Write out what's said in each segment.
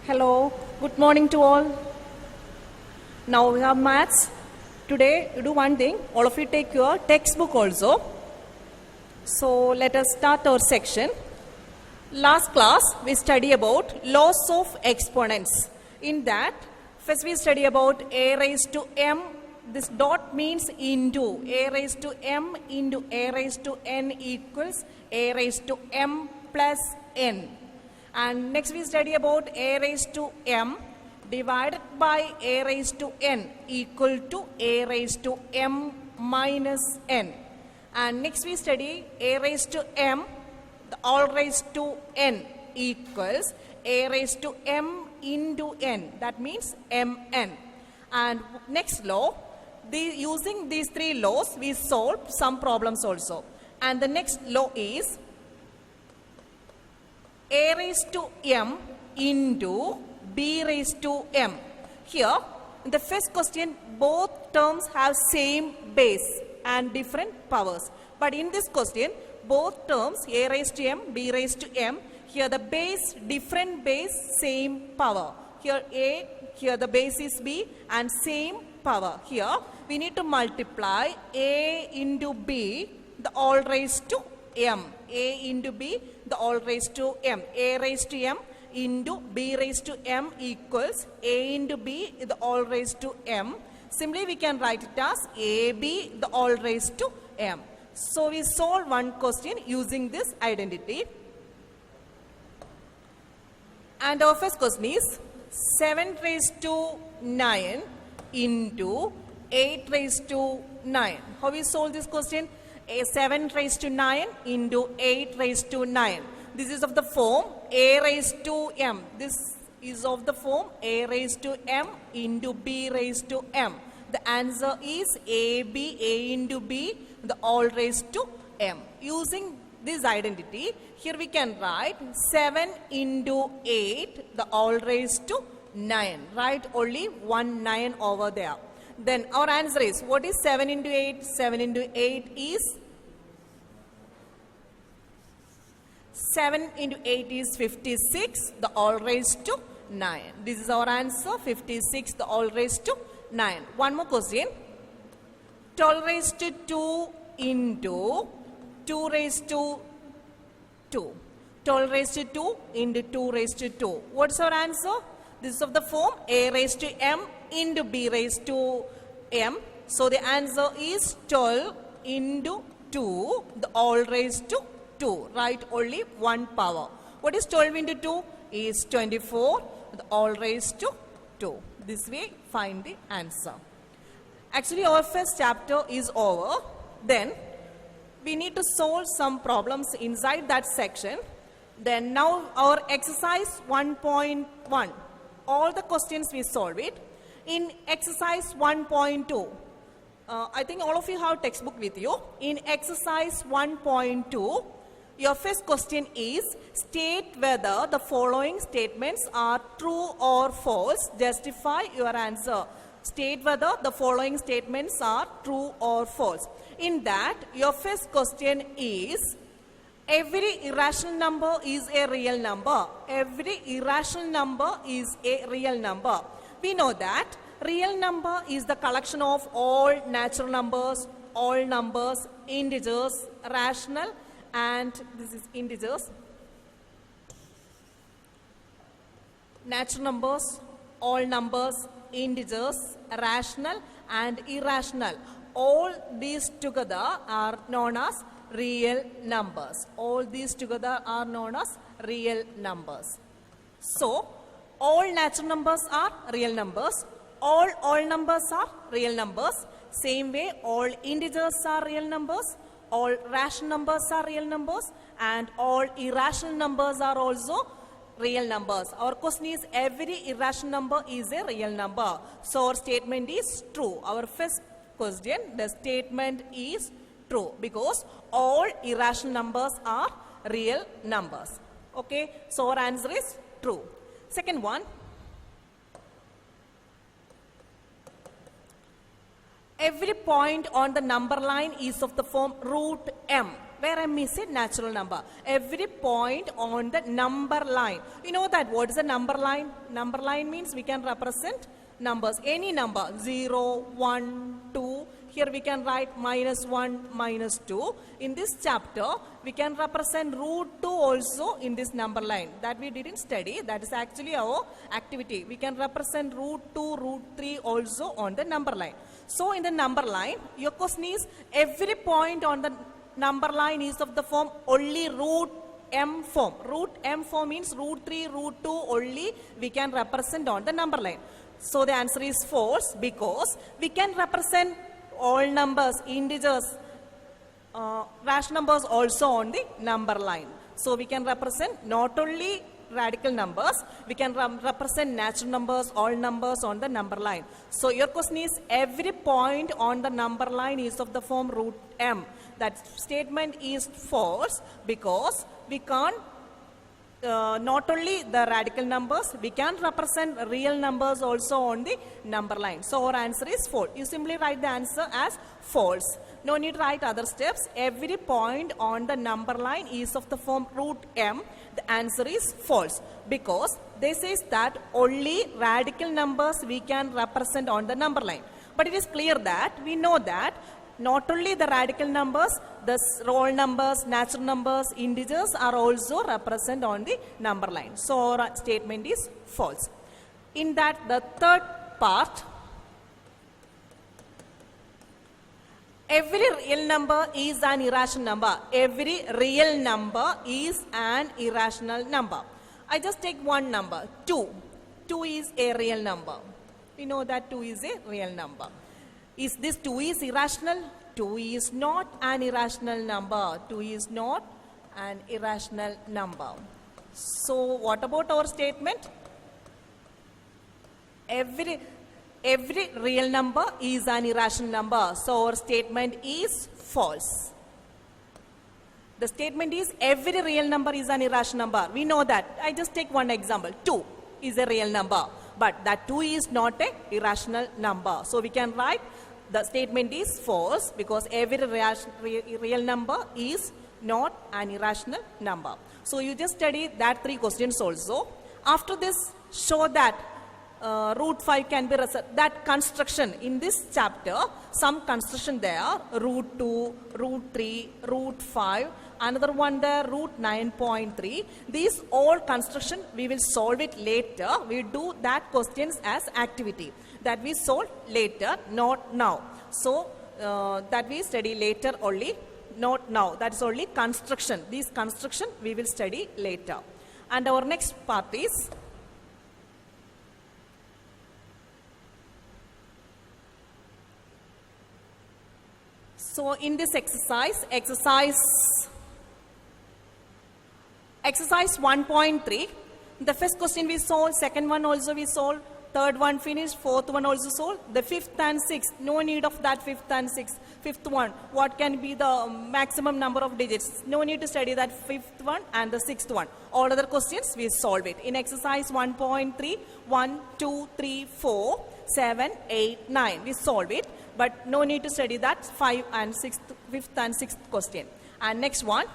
Hello, good morning to all. Now we have maths. Today you do one thing, all of you take your textbook also. So let us start our section. Last class we study about laws of exponents. In that, first we study about a raised to m. This dot means into. A raised to m into a raised to n equals a raised to m plus n. And next we study about a raised to m divided by a raised to n equal to a raised to m minus n. And next we study a raised to m, the all raised to n equals a raised to m into n. That means mn. And next law, using these three laws, we solve some problems also. And the next law is a raised to m into b raised to m. Here, in the first question, both terms have same base and different powers. But in this question, both terms, a raised to m, b raised to m, here the base, different base, same power. Here a, here the base is b, and same power. Here, we need to multiply a into b, the all raised to m. A into b, the all raised to m. A raised to m into b raised to m equals a into b, the all raised to m. Simply we can write it as ab, the all raised to m. So we solve one question using this identity. And our first question is 7 raised to 9 into 8 raised to 9. How we solve this question? A 7 raised to 9 into 8 raised to 9. This is of the form a raised to m. This is of the form a raised to m into b raised to m. The answer is ab, a into b, the all raised to m. Using this identity, here we can write 7 into 8, the all raised to 9. Write only 1 9 over there. Then our answer is, what is 7 into 8? 7 into 8 is 7 into 8 is 56, the all raised to 9. This is our answer, 56, the all raised to 9. One more question. 12 raised to 2 into 2 raised to 2. 12 raised to 2 into 2 raised to 2. What's our answer? This is of the form a raised to m into b raised to m. So the answer is 12 into 2, the all raised to 2. Write only one power. What is 12 into 2? Is 24, the all raised to 2. This way find the answer. Actually our first chapter is over. Then we need to solve some problems inside that section. Then now our exercise 1.1. All the questions we solve it. In exercise 1.2, I think all of you have textbook with you. In exercise 1.2, your first question is, state whether the following statements are true or false. Justify your answer. State whether the following statements are true or false. In that, your first question is, every irrational number is a real number. Every irrational number is a real number. We know that real number is the collection of all natural numbers, all numbers, integers, rational, and this is integers, natural numbers, all numbers, integers, rational and irrational. All these together are known as real numbers. All these together are known as real numbers. So, all natural numbers are real numbers. All numbers are real numbers. Same way, all integers are real numbers. All rational numbers are real numbers. And all irrational numbers are also real numbers. Our question is, every irrational number is a real number. So, our statement is true. Our first question, the statement is true because all irrational numbers are real numbers. Okay, so our answer is true. Second one, every point on the number line is of the form root m. where m is a natural number. Every point on the number line. You know that what is a number line? Number line means we can represent numbers, any number, 0, 1, 2. Here we can write -1, -2. In this chapter, we can represent root 2 also in this number line. That we didn't study. That is actually our activity. We can represent root 2, root 3 also on the number line. So in the number line, your question is every point on the number line is of the form only root m form. Root m form means root 3, root 2 only we can represent on the number line. So the answer is false because we can represent all numbers, integers, rational numbers also on the number line. So we can represent not only radical numbers, we can represent natural numbers, all numbers on the number line. So your question is every point on the number line is of the form root m. That statement is false because we can't not only the radical numbers, we can represent real numbers also on the number line. So our answer is false. You simply write the answer as false. No need to write other steps. Every point on the number line is of the form root m. The answer is false because they says that only radical numbers we can represent on the number line. But it is clear that we know that not only the radical numbers, the whole numbers, natural numbers, integers are also represented on the number line. So our statement is false. In that, the third part, every real number is an irrational number. Every real number is an irrational number. I just take one number, 2. 2 is a real number. We know that 2 is a real number. Is this 2 is irrational? 2 is not an irrational number. 2 is not an irrational number. So what about our statement? Every real number is an irrational number. So our statement is false. The statement is every real number is an irrational number. We know that. I just take one example. 2 is a real number. But that 2 is not an irrational number. So we can write the statement is false because every real number is not an irrational number. So you just study that 3 questions also. After this, show that root 5 can be that construction in this chapter, some construction there, root 2, root 3, root 5, another one there, root 9.3. These all construction, we will solve it later. We do that questions as activity. That we solve later, not now. So that we study later only, not now. That is only construction. These construction we will study later. And our next part is so in this exercise 1.3, the first question we solved, second one also we solved, third one finished, fourth one also solved, the fifth and sixth, no need of that fifth and sixth. Fifth one, what can be the maximum number of digits? No need to study that fifth one and the sixth one. All other questions we solve it. In exercise 1.3, 1, 2, 3, 4, 7, 8, 9, we solve it. But no need to study that 5 and 6th, 5th and 6th question. And next one.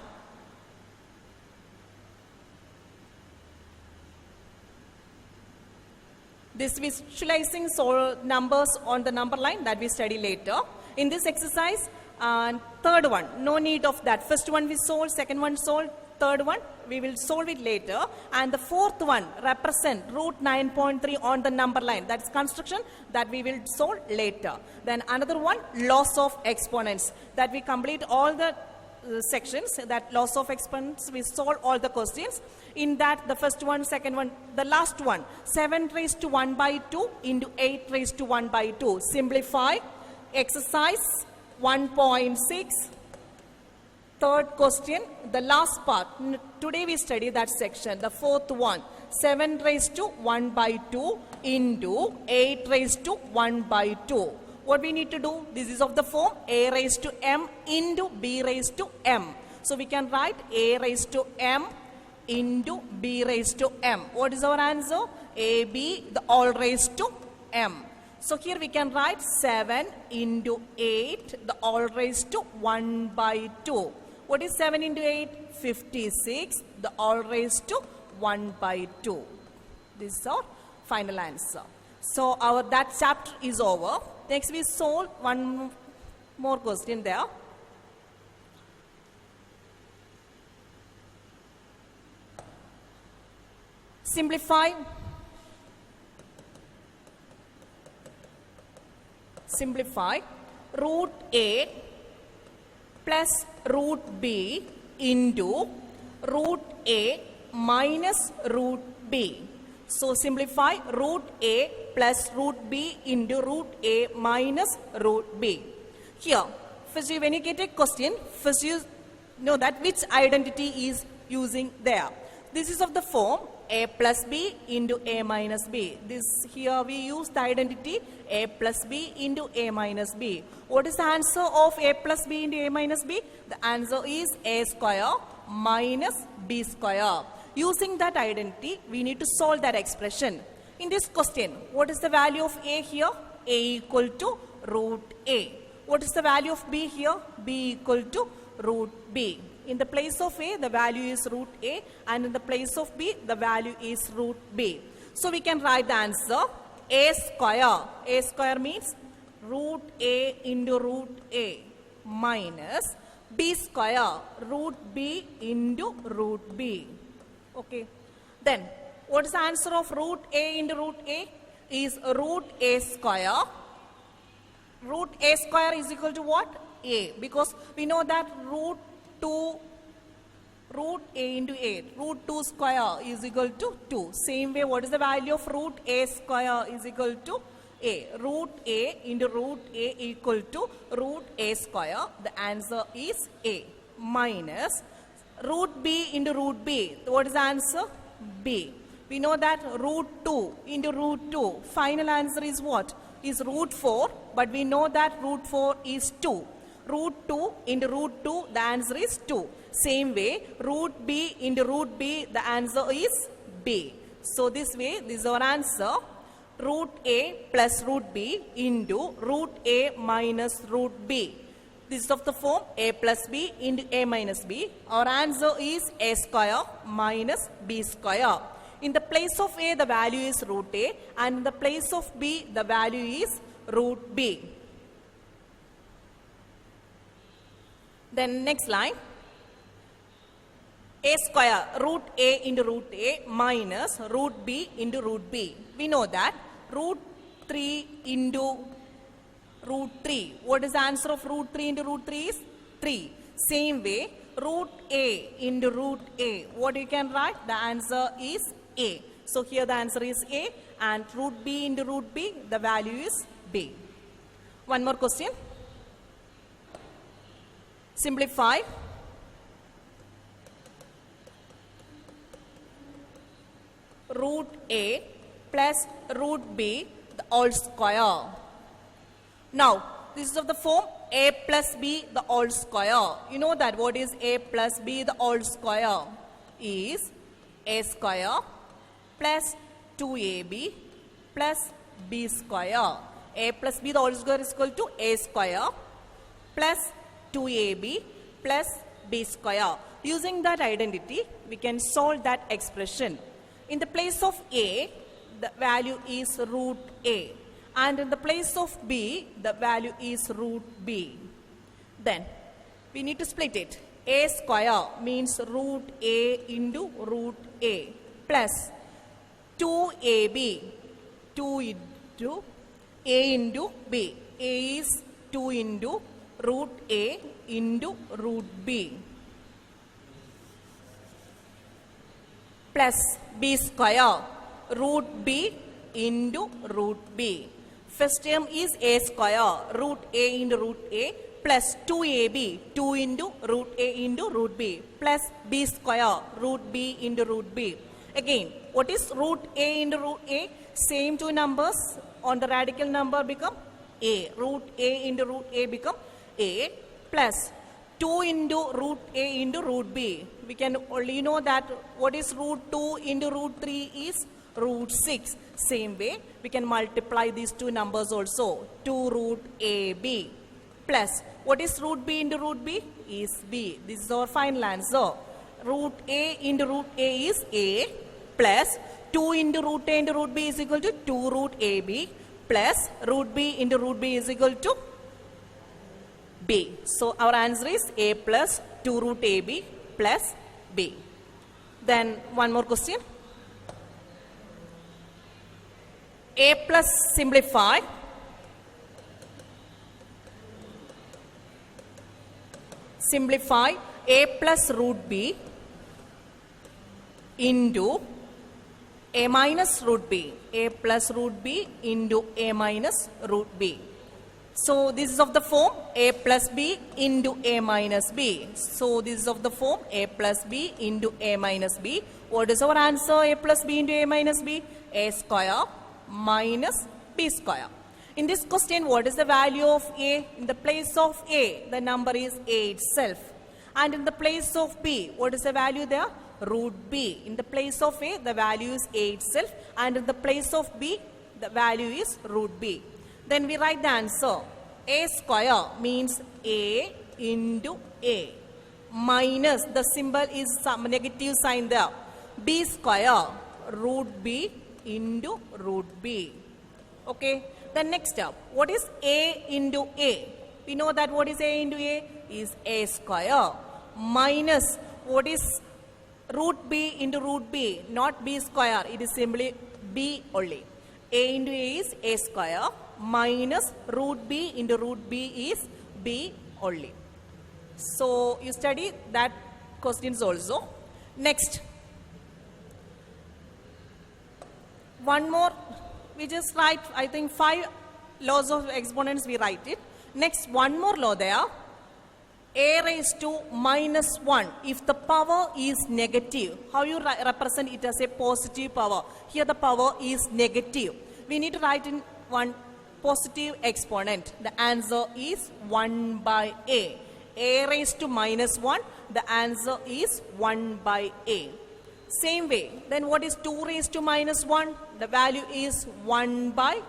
This visualizing numbers on the number line that we study later. In this exercise, third one, no need of that. First one we solve, second one solve, third one we will solve it later. And the fourth one represent root 9.3 on the number line. That's construction that we will solve later. Then another one, loss of exponents. That we complete all the sections, that loss of exponents, we solve all the questions. In that, the first one, second one, the last one, 7 raised to 1 by 2 into 8 raised to 1 by 2. Simplify. Exercise 1.6. Third question, the last part. Today we study that section, the fourth one. 7 raised to 1 by 2 into 8 raised to 1 by 2. What we need to do? This is of the form a raised to m into b raised to m. So we can write a raised to m into b raised to m. What is our answer? ab, the all raised to m. So here we can write 7 into 8, the all raised to 1 by 2. What is 7 into 8? 56. The all raised to 1 by 2. This is our final answer. So that chapter is over. Next we solve one more question there. Simplify root A plus root B into root A minus root B. So simplify root A plus root B into root A minus root B. Here, first when you get a question, first you know that which identity is using there. This is of the form A plus B into A minus B. This here we use the identity A plus B into A minus B. What is the answer of A plus B into A minus B? The answer is A square minus B square. Using that identity, we need to solve that expression. In this question, what is the value of A here? A equal to root A. What is the value of B here? B equal to root B. In the place of A, the value is root A, and in the place of B, the value is root B. So we can write the answer A square. A square means root A into root A minus B square, root B into root B. Okay. Then, what is the answer of root A into root A? Is root A square. Root A square is equal to what? A. Because we know that root A into A, root 2 square is equal to 2. Same way, what is the value of root A square is equal to A? Root A into root A equal to root A square. The answer is A. Minus root B into root B. What is the answer? B. We know that root 2 into root 2. Final answer is what? Is root 4. But we know that root 4 is 2. Root 2 into root 2, the answer is 2. Same way, root B into root B, the answer is B. So this way, this is our answer. Root A plus root B into root A minus root B. This is of the form A plus B into A minus B. Our answer is A square minus B square. In the place of A, the value is root A, and in the place of B, the value is root B. Then next line, A square, root A into root A minus root B into root B. We know that root 3 into root 3. What is the answer of root 3 into root 3 is 3. Same way, root A into root A. What you can write? The answer is A. So here the answer is A, and root B into root B, the value is B. One more question. Simplify root A plus root B, the whole square. Now, this is of the form A plus B, the whole square. You know that what is A plus B, the whole square? Is A square plus 2AB plus B square. A plus B, the whole square is equal to A square plus 2AB plus B square. Using that identity, we can solve that expression. In the place of A, the value is root A. And in the place of B, the value is root B. Then, we need to split it. A square means root A into root A plus 2AB, 2 into A into B. A is 2 into root A into root B plus B square, root B into root B. First term is A square, root A into root A plus 2AB, 2 into root A into root B plus B square, root B into root B. Again, what is root A into root A? Same two numbers on the radical number become A. Root A into root A become A plus 2 into root A into root B. We can only know that what is root 2 into root 3 is root 6. Same way, we can multiply these two numbers also. 2 root AB plus, what is root b into root b? Is b. This is our final answer. Root a into root a is a plus 2 into root a into root b is equal to 2 root ab plus root b into root b is equal to b. So our answer is a plus 2 root ab plus b. Then one more question. A plus simplify. Simplify a plus root b into a minus root b. A plus root b into a minus root b. So this is of the form a plus b into a minus b. So this is of the form a plus b into a minus b. What is our answer? A plus b into a minus b? A square minus b square. In this question, what is the value of a? In the place of a, the number is a itself. And in the place of b, what is the value there? Root b. In the place of a, the value is a itself. And in the place of b, the value is root b. Then we write the answer. A square means a into a minus, the symbol is some negative sign there. B square, root b into root b. Okay. Then next up, what is a into a? We know that what is a into a is a square minus what is root b into root b, not b square, it is simply b only. A into a is a square minus root b into root b is b only. So you study that questions also. Next, one more, we just write, I think 5 laws of exponents we write it. Next, one more law there. A raised to minus 1, if the power is negative, how you represent it as a positive power? Here the power is negative. We need to write in one positive exponent. The answer is 1 by a. A raised to minus 1, the answer is 1 by a. Same way, then what is 2 raised to minus 1? The value is 1 by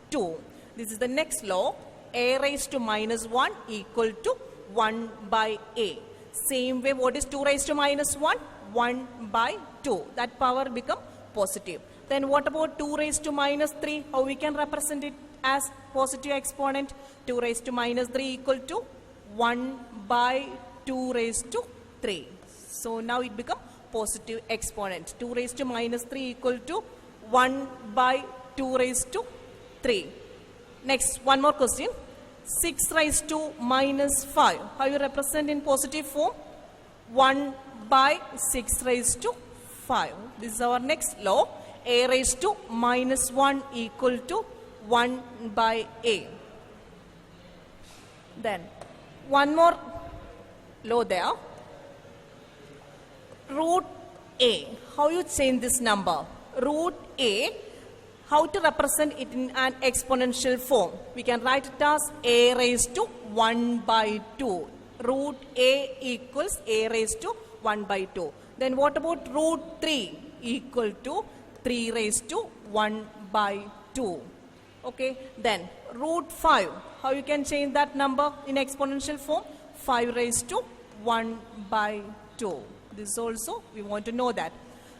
2. This is the next law. A raised to minus 1 equal to 1 by a. Same way, what is 2 raised to minus 1? 1 by 2. That power become positive. Then what about 2 raised to minus 3? How we can represent it as positive exponent? 2 raised to minus 3 equal to 1 by 2 raised to 3. So now it become positive exponent. 2 raised to minus 3 equal to 1 by 2 raised to 3. Next, one more question. 6 raised to minus 5. How you represent in positive form? 1 by 6 raised to 5. This is our next law. A raised to minus 1 equal to 1 by a. Then, one more law there. Root a. How you change this number? Root a. How to represent it in an exponential form? We can write it as a raised to 1 by 2. Root a equals a raised to 1 by 2. Then what about root 3 equal to 3 raised to 1 by 2? Okay. Then root 5. How you can change that number in exponential form? 5 raised to 1 by 2. This also we want to know that.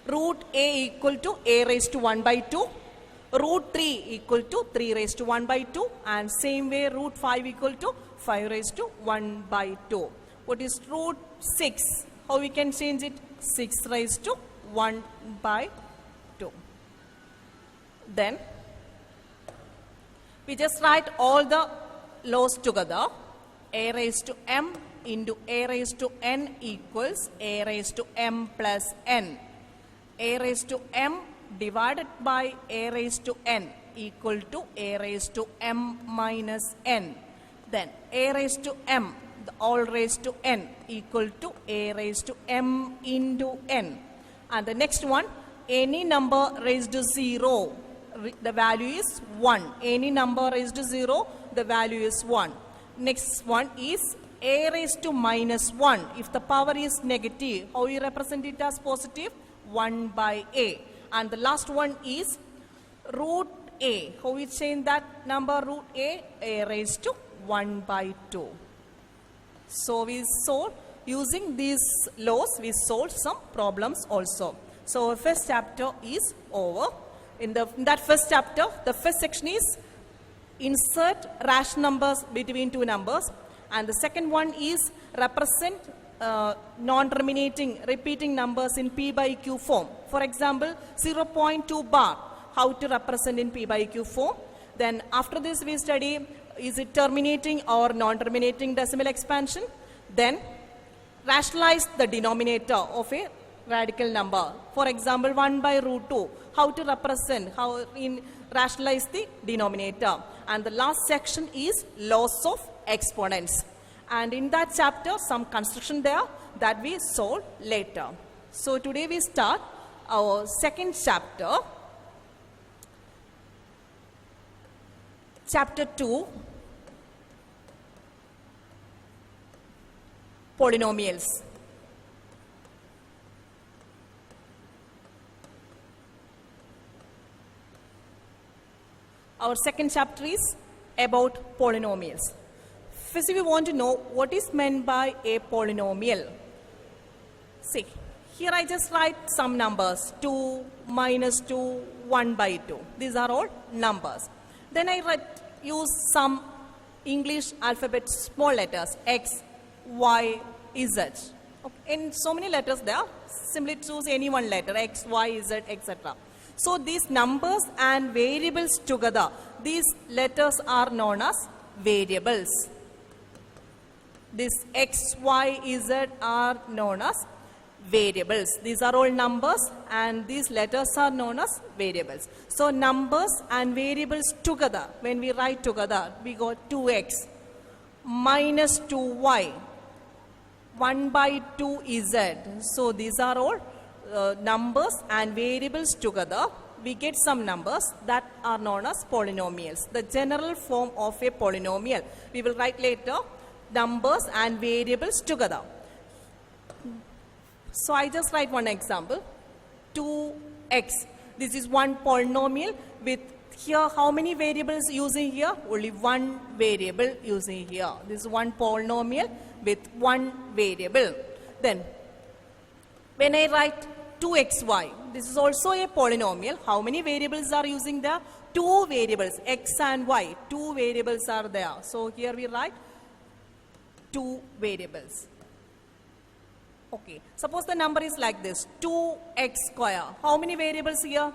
Root a equal to a raised to 1 by 2. Root 3 equal to 3 raised to 1 by 2, and same way root 5 equal to 5 raised to 1 by 2. What is root 6? How we can change it? 6 raised to 1 by 2. Then we just write all the laws together. A raised to m into a raised to n equals a raised to m plus n. A raised to m divided by a raised to n equal to a raised to m minus n. Then a raised to m, the all raised to n equal to a raised to m into n. And the next one, any number raised to 0, the value is 1. Any number raised to 0, the value is 1. Next one is a raised to minus 1. If the power is negative, how you represent it as positive? 1 by a. And the last one is root a. How we change that number root a? A raised to 1 by 2. So we solve, using these laws, we solve some problems also. So our first chapter is over. In that first chapter, the first section is insert rational numbers between two numbers, and the second one is represent non-terminating repeating numbers in P by Q form. For example, 0.2 bar, how to represent in P by Q form. Then after this we study, is it terminating or non-terminating decimal expansion. Then rationalize the denominator of a radical number. For example, 1 by root 2, how to represent, how in rationalize the denominator. And the last section is laws of exponents. And in that chapter, some construction there that we solve later. So today we start our second chapter, chapter 2, polynomials. Our second chapter is about polynomials. First, we want to know what is meant by a polynomial. See, here I just write some numbers, 2, minus 2, 1 by 2. These are all numbers. Then I use some English alphabet small letters, X, Y, Z. Okay. In so many letters there, simply choose any one letter, X, Y, Z, etc. So these numbers and variables together, these letters are known as variables. These X, Y, Z are known as variables. These are all numbers and these letters are known as variables. So numbers and variables together, when we write together, we got 2x minus 2y, 1 by 2z. So these are all numbers and variables together. We get some numbers that are known as polynomials. The general form of a polynomial. We will write later numbers and variables together. So I just write one example, 2x. This is one polynomial with here how many variables using here? Only one variable using here. This is one polynomial with one variable. Then when I write 2xy, this is also a polynomial. How many variables are using there? Two variables, x and y. Two variables are there. So here we write two variables. Okay, suppose the number is like this, 2x square. How many variables here?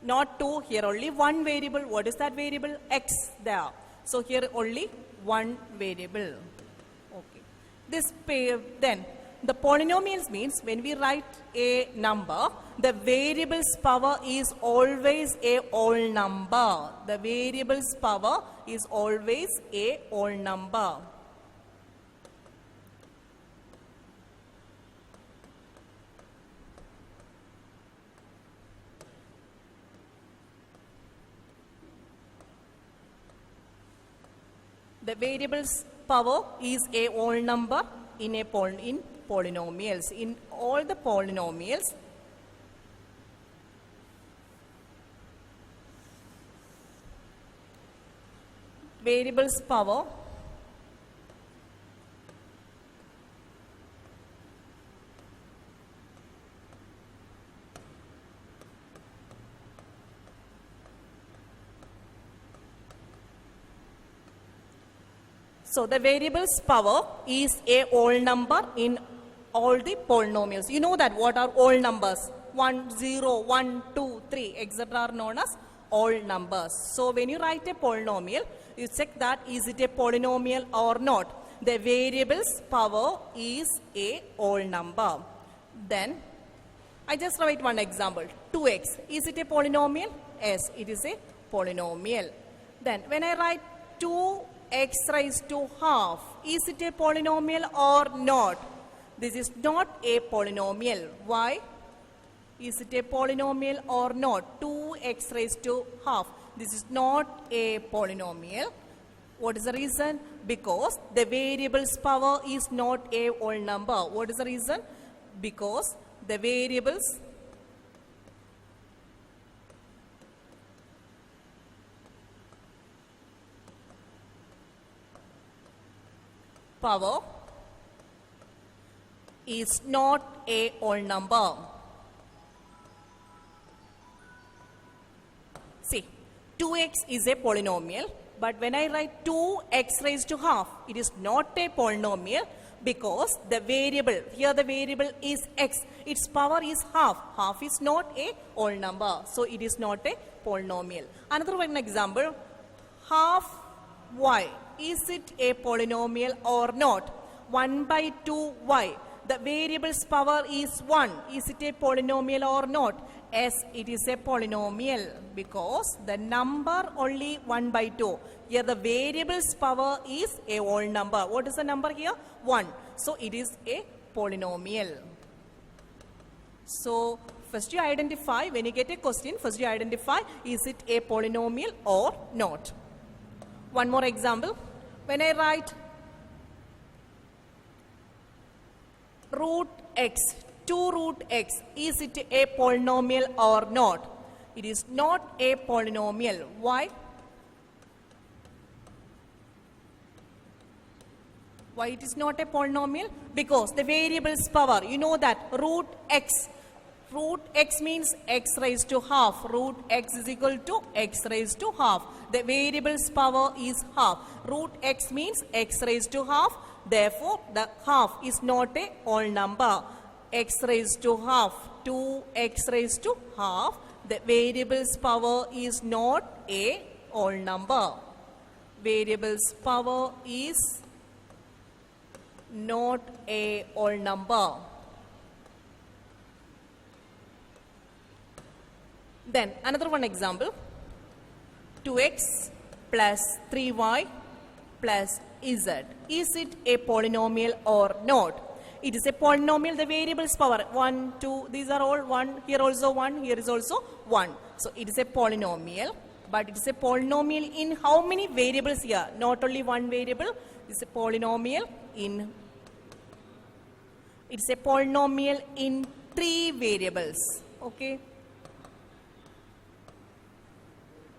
Not 2, here only one variable. What is that variable? X there. So here only one variable. Okay. Then the polynomials means when we write a number, the variable's power is always a whole number. The variable's power is always a whole number. The variable's power is a whole number in polynomials. In all the polynomials, variable's power so the variable's power is a whole number in all the polynomials. You know that what are whole numbers? 1, 0, 1, 2, 3, etc. are known as whole numbers. So when you write a polynomial, you check that is it a polynomial or not. The variable's power is a whole number. Then I just write one example, 2x. Is it a polynomial? Yes, it is a polynomial. Then when I write 2x raised to half, is it a polynomial or not? This is not a polynomial. Why? Is it a polynomial or not? 2x raised to half. This is not a polynomial. What is the reason? Because the variable's power is not a whole number. What is the reason? Because the variables power is not a whole number. See, 2x is a polynomial, but when I write 2x raised to half, it is not a polynomial because the variable, here the variable is x, its power is half. Half is not a whole number, so it is not a polynomial. Another one example, half y, is it a polynomial or not? 1 by 2y, the variable's power is 1. Is it a polynomial or not? Yes, it is a polynomial because the number only 1 by 2. Here the variable's power is a whole number. What is the number here? 1. So it is a polynomial. So first you identify, when you get a question, first you identify, is it a polynomial or not? One more example. When I write root x, 2 root x, is it a polynomial or not? It is not a polynomial. Why? Why it is not a polynomial? Because the variable's power, you know that root x means x raised to half. Root x is equal to x raised to half. The variable's power is half. Root x means x raised to half. Therefore, the half is not a whole number. X raised to half, 2x raised to half. The variable's power is not a whole number. Variable's power is not a whole number. Then another one example, 2x plus 3y plus z. Is it a polynomial or not? It is a polynomial, the variable's power 1, 2, these are all 1, here also 1, here is also 1. So it is a polynomial, but it is a polynomial in how many variables here? Not only one variable, it is a polynomial in, it's a polynomial in 3 variables. Okay.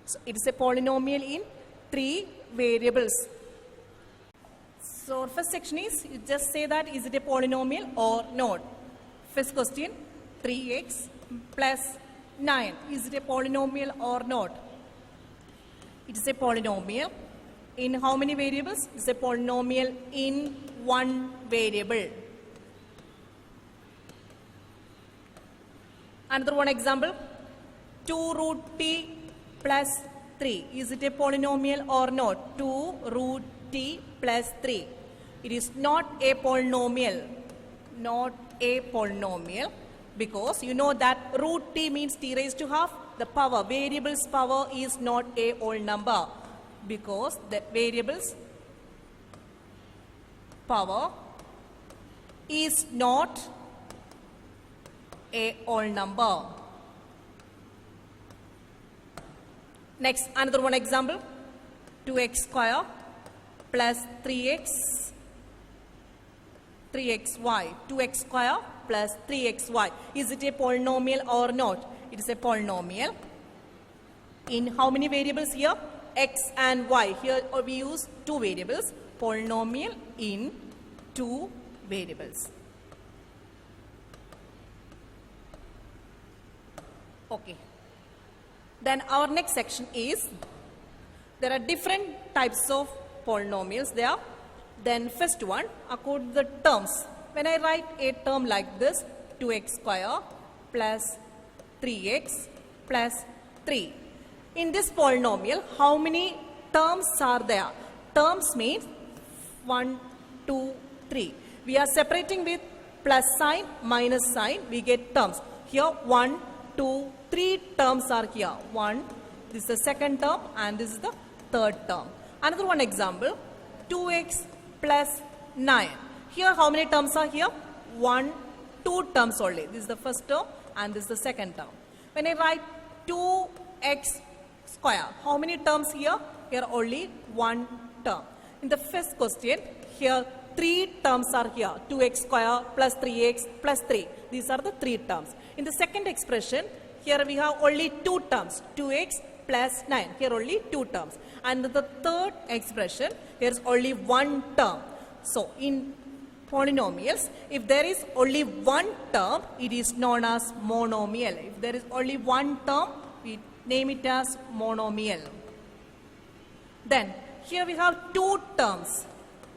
So it is a polynomial in 3 variables. So first section is, you just say that is it a polynomial or not. First question, 3x plus 9, is it a polynomial or not? It is a polynomial in how many variables? It is a polynomial in 1 variable. Another one example, 2 root t plus 3, is it a polynomial or not? 2 root t plus 3. It is not a polynomial, not a polynomial, because you know that root t means t raised to half. The power, variable's power is not a whole number because the variable's power is not a whole number. Next, another one example, 2x square plus 3xy, 2x square plus 3xy. Is it a polynomial or not? It is a polynomial. In how many variables here? X and y. Here we use 2 variables. Polynomial in 2 variables. Okay. Then our next section is, there are different types of polynomials there. Then first one, according to the terms. When I write a term like this, 2x square plus 3x plus 3. In this polynomial, how many terms are there? Terms means 1, 2, 3. We are separating with plus sign, minus sign, we get terms. Here 1, 2, 3 terms are here. 1, this is the second term and this is the third term. Another one example, 2x plus 9. Here how many terms are here? 1, 2 terms only. This is the first term and this is the second term. When I write 2x square, how many terms here? Here only 1 term. In the first question, here 3 terms are here. 2x square plus 3x plus 3. These are the 3 terms. In the second expression, here we have only 2 terms. 2x plus 9. Here only 2 terms. And the third expression, here is only 1 term. So in polynomials, if there is only one term, it is known as monomial. If there is only one term, we name it as monomial. Then here we have two terms.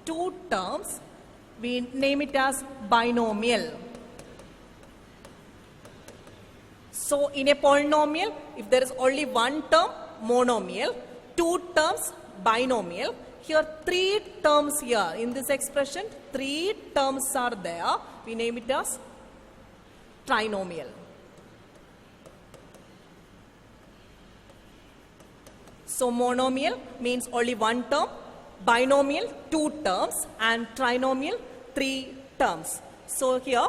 Two terms, we name it as binomial. So in a polynomial, if there is only one term, monomial, two terms, binomial. Here three terms here. In this expression, three terms are there. We name it as trinomial. So monomial means only one term, binomial two terms, and trinomial three terms. So here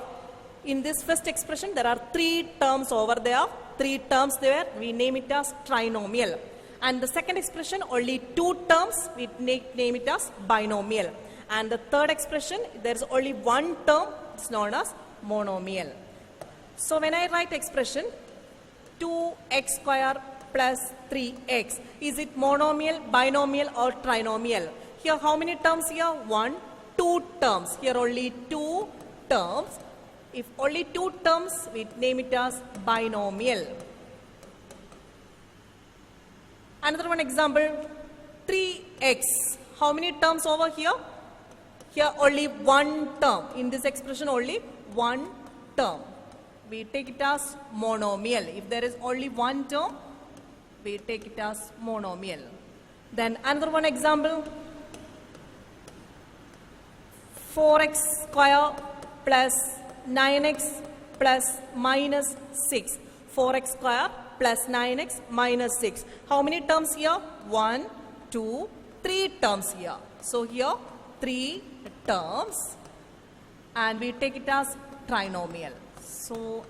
in this first expression there are three terms over there, three terms there, we name it as trinomial. And the second expression only two terms, we name it as binomial. And the third expression there is only one term, it's known as monomial. So when I write expression 2x square plus 3x, is it monomial, binomial or trinomial? Here how many terms here? 1, 2 terms. Here only 2 terms. If only 2 terms, we name it as binomial. Another one example, 3x. How many terms over here? Here only one term. In this expression only one term. We take it as monomial. If there is only one term, we take it as monomial. Then another one example, 4x square plus 9x plus minus 6. 4x square plus 9x minus 6. How many terms here? 1, 2, 3 terms here. So here 3 terms and we take it as trinomial. So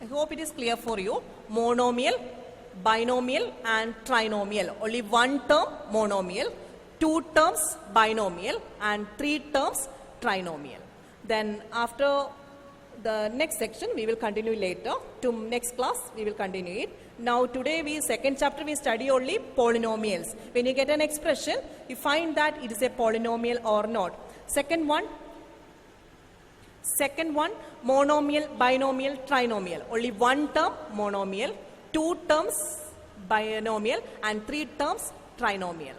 I hope it is clear for you. Monomial, binomial and trinomial. Only one term monomial, 2 terms binomial and 3 terms trinomial. Then after the next section we will continue later. To next class we will continue it. Now today second chapter we study only polynomials. When you get an expression, you find that it is a polynomial or not. Second one, monomial, binomial, trinomial. Only one term monomial, 2 terms binomial and 3 terms trinomial.